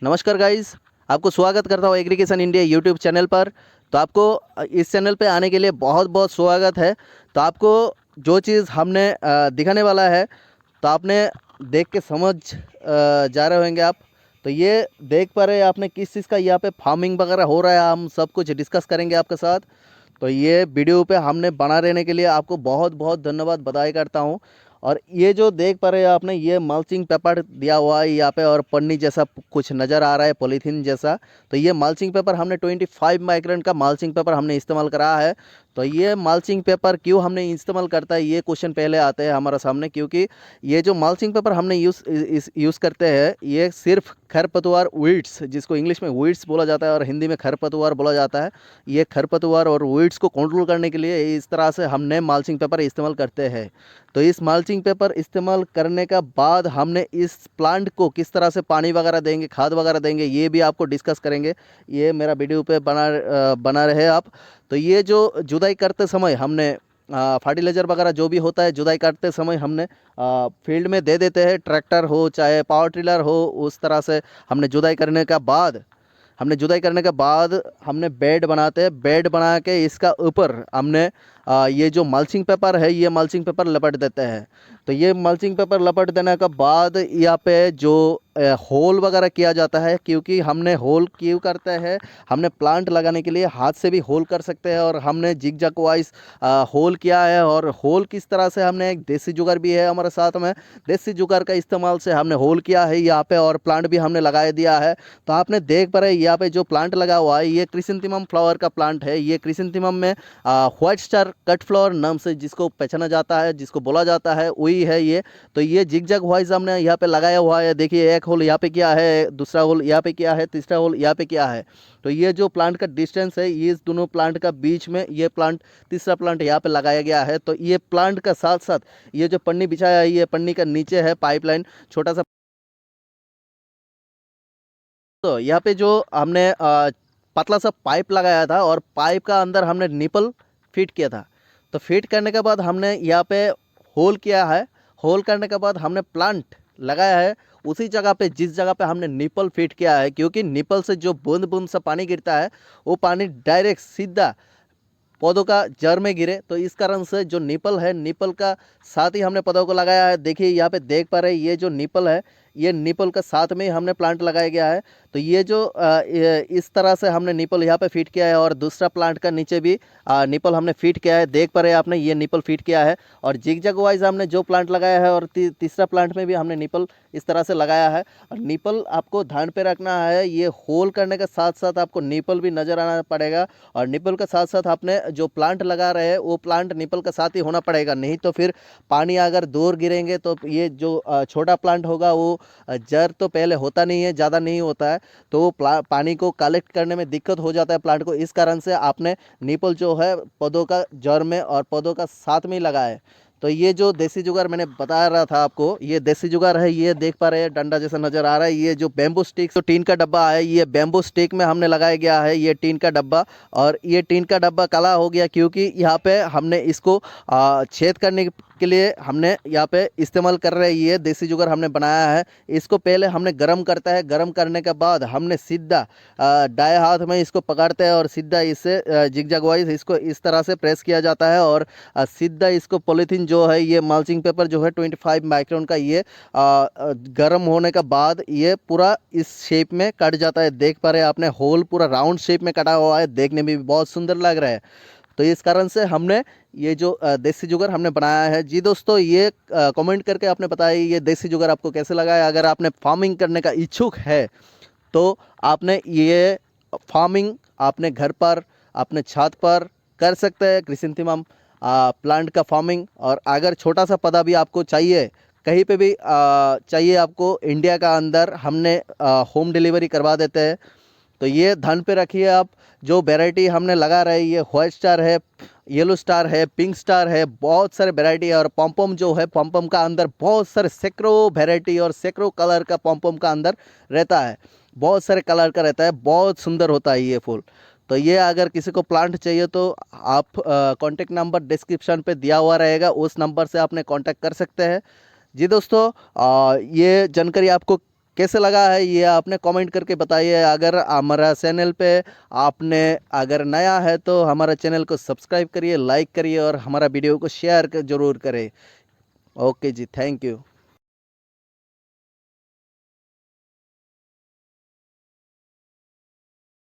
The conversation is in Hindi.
नमस्कार गाइस, आपको स्वागत करता हूँ एग्रीकेशन इंडिया यूट्यूब चैनल पर। तो आपको इस चैनल पे आने के लिए बहुत बहुत स्वागत है। तो आपको जो चीज़ हमने दिखाने वाला है, तो आपने देख के समझ जा रहे होंगे आप। तो ये देख पा रहे हैं आपने किस चीज़ का यहाँ पे फार्मिंग वगैरह हो रहा है, हम सब कुछ डिस्कस करेंगे आपके साथ। तो ये वीडियो पे हमने बना रहने के लिए आपको बहुत बहुत धन्यवाद बधाई करता हूँ। और ये जो देख पा रहे हैं आपने, ये मल्चिंग पेपर दिया हुआ है यहाँ पे, और पन्नी जैसा कुछ नज़र आ रहा है, पॉलीथीन जैसा। तो ये मल्चिंग पेपर हमने 25 माइक्रोन का मल्चिंग पेपर हमने इस्तेमाल करा है। तो ये मल्चिंग पेपर क्यों हमने इस्तेमाल करता है, ये क्वेश्चन पहले आते हैं हमारे सामने। क्योंकि ये जो मल्चिंग पेपर हमने यूज़ करते हैं, ये सिर्फ खरपतवार वीड्स, जिसको इंग्लिश में वीड्स बोला जाता है और हिंदी में खरपतवार बोला जाता है, ये खरपतवार और वीड्स को कंट्रोल करने के लिए इस तरह से हमने मल्चिंग पेपर इस्तेमाल करते हैं। तो इस मल्चिंग पेपर इस्तेमाल करने का बाद हमने इस प्लांट को किस तरह से पानी वगैरह देंगे, खाद वगैरह देंगे, ये भी आपको डिस्कस करेंगे। ये मेरा वीडियो पे बना रहे आप। तो ये जो जुताई करते समय हमने फर्टिलाइज़र वगैरह जो भी होता है, जुताई करते समय हमने फील्ड में दे देते हैं, ट्रैक्टर हो चाहे पावर टिलर हो, उस तरह से हमने जुताई करने के बाद हमने बेड बनाते हैं। बेड बना के इसका ऊपर हमने ये जो मल्चिंग पेपर है, ये मल्चिंग पेपर लपेट देते हैं। तो ये मल्चिंग पेपर लपेट देने के बाद यहाँ पे जो होल वगैरह किया जाता है, क्योंकि हमने होल क्यों करते हैं, हमने प्लांट लगाने के लिए हाथ से भी होल कर सकते हैं, और हमने जिग जैग वाइज होल किया है। और होल किस तरह से, हमने एक देसी जुगाड़ भी है हमारे साथ में, देसी जुगाड़ का इस्तेमाल से हमने होल किया है यहाँ पे, और प्लांट भी हमने लगा दिया है। तो आपने देख पा रहे यहाँ पे जो प्लांट लगा हुआ है, ये क्रिसेंथेमम फ्लावर का प्लांट है। ये क्रिसेंथेमम में व्हाइट स्टार कट फ्लावर नाम से जिसको पहचाना जाता है, जिसको बोला जाता है, वही है ये। तो ये जिग जैग वाइज हमने यहाँ पे लगाया हुआ है। देखिए, एक होल यहाँ पे किया है, दूसरा होल यहाँ पे किया है, तीसरा होल यहाँ पे किया है। तो ये जो प्लांट का डिस्टेंस है, ये इस दोनों प्लांट का बीच में ये प्लांट, तीसरा प्लांट यहाँ पे लगाया गया है। तो ये प्लांट का साथ साथ ये जो पन्नी बिछाया है, ये पन्नी का नीचे है पाइपलाइन, छोटा सा। तो यहाँ पे जो हमने पतला सा पाइप लगाया था, और पाइप का अंदर हमने निपल फिट किया था। तो फिट करने के बाद हमने यहाँ पे होल किया है। होल करने के बाद हमने प्लांट लगाया है उसी जगह पे जिस जगह पे हमने निपल फिट किया है। क्योंकि निपल से जो बूंद बूंद सा पानी गिरता है, वो पानी डायरेक्ट सीधा पौधों का जड़ में गिरे। तो इस कारण से जो निपल है, निपल का साथ ही हमने पौधों को लगाया है। देखिए, यहाँ पे देख पा रहे हैं, ये जो निपल है, ये निपल का साथ में ही हमने प्लांट लगाया गया है। तो ये जो इस तरह से हमने निपल यहाँ पे फिट किया है, और दूसरा प्लांट का नीचे भी निपल हमने फिट किया है। देख पा रहे हैं आपने, ये निपल फिट किया है। और जिग जैग वाइज हमने जो प्लांट लगाया है, और तीसरा प्लांट में भी हमने निपल इस तरह से लगाया है। और निपल आपको ध्यान पे रखना है, ये होल करने के साथ साथ आपको निपल भी नज़र आना पड़ेगा। और निपल के साथ साथ आपने जो प्लांट लगा रहे हैं, वो प्लांट निपल के साथ ही होना पड़ेगा। नहीं तो फिर पानी अगर दूर गिरेंगे तो ये जो छोटा प्लांट होगा, वो जड़ तो पहले होता नहीं है, ज़्यादा नहीं होता है, तो वो पानी को कलेक्ट करने में दिक्कत हो जाता है प्लांट को। इस कारण से आपने निपल जो है पौधों का जड़ में और पौधों का साथ में ही लगाया है। तो ये जो देसी जुगाड़ मैंने बता रहा था आपको, ये देसी जुगाड़ है। ये देख पा रहे हैं, डंडा जैसा नजर आ रहा है, ये जो बैम्बू स्टिक, तो टीन का डब्बा है, ये बैम्बू स्टिक में हमने लगाया गया है, ये टीन का डब्बा। और ये टीन का डब्बा काला हो गया क्योंकि यहाँ पे हमने इसको छेद करने के लिए हमने यहाँ पे इस्तेमाल कर रहे हैं। ये देसी जुगाड़ हमने बनाया है। इसको पहले हमने गर्म करता है, गर्म करने के बाद हमने सीधा दाएं हाथ में इसको पकड़ते हैं, और सीधा इससे जिगजैग वाइज इसको इस तरह से प्रेस किया जाता है। और सीधा इसको पॉलीथीन जो है, ये मल्चिंग पेपर जो है 25 माइक्रोन का, ये गर्म होने के बाद ये पूरा इस शेप में कट जाता है। देख पा रहे हैं आपने, होल पूरा राउंड शेप में कटा हुआ है, देखने में भी बहुत सुंदर लग रहा है। तो इस कारण से हमने ये जो देसी जुगाड़ हमने बनाया है। जी दोस्तों, ये कमेंट करके आपने बताया ये देसी जुगाड़ आपको कैसे लगा है। अगर आपने फार्मिंग करने का इच्छुक है, तो आपने ये फार्मिंग अपने घर पर, अपने छत पर कर सकते हैं, क्रिसेंथेमम प्लांट का फार्मिंग। और अगर छोटा सा पौधा भी आपको चाहिए, कहीं पे भी चाहिए आपको इंडिया का अंदर, हमने होम डिलीवरी करवा देते हैं। तो ये ध्यान पे रखिए आप, जो वैरायटी हमने लगा रहे, ये व्हाइट स्टार है, येलो स्टार है, पिंक स्टार है, बहुत सारे वैरायटी है। और पॉम्पम जो है, पॉम्पम का अंदर बहुत सारे सैकड़ों वैरायटी और सैकड़ों कलर का पॉम्पम का अंदर रहता है, बहुत सारे कलर का रहता है, बहुत सुंदर होता है ये फूल। तो ये अगर किसी को प्लांट चाहिए, तो आप कॉन्टेक्ट नंबर डिस्क्रिप्शन पे दिया हुआ रहेगा, उस नंबर से आपने कॉन्टेक्ट कर सकते हैं। जी दोस्तों, ये जानकारी आपको कैसे लगा है ये आपने कमेंट करके बताइए। अगर हमारा चैनल पे आपने अगर नया है तो हमारा चैनल को सब्सक्राइब करिए, लाइक करिए और हमारा वीडियो को शेयर ज़रूर करें। ओके जी, थैंक यू।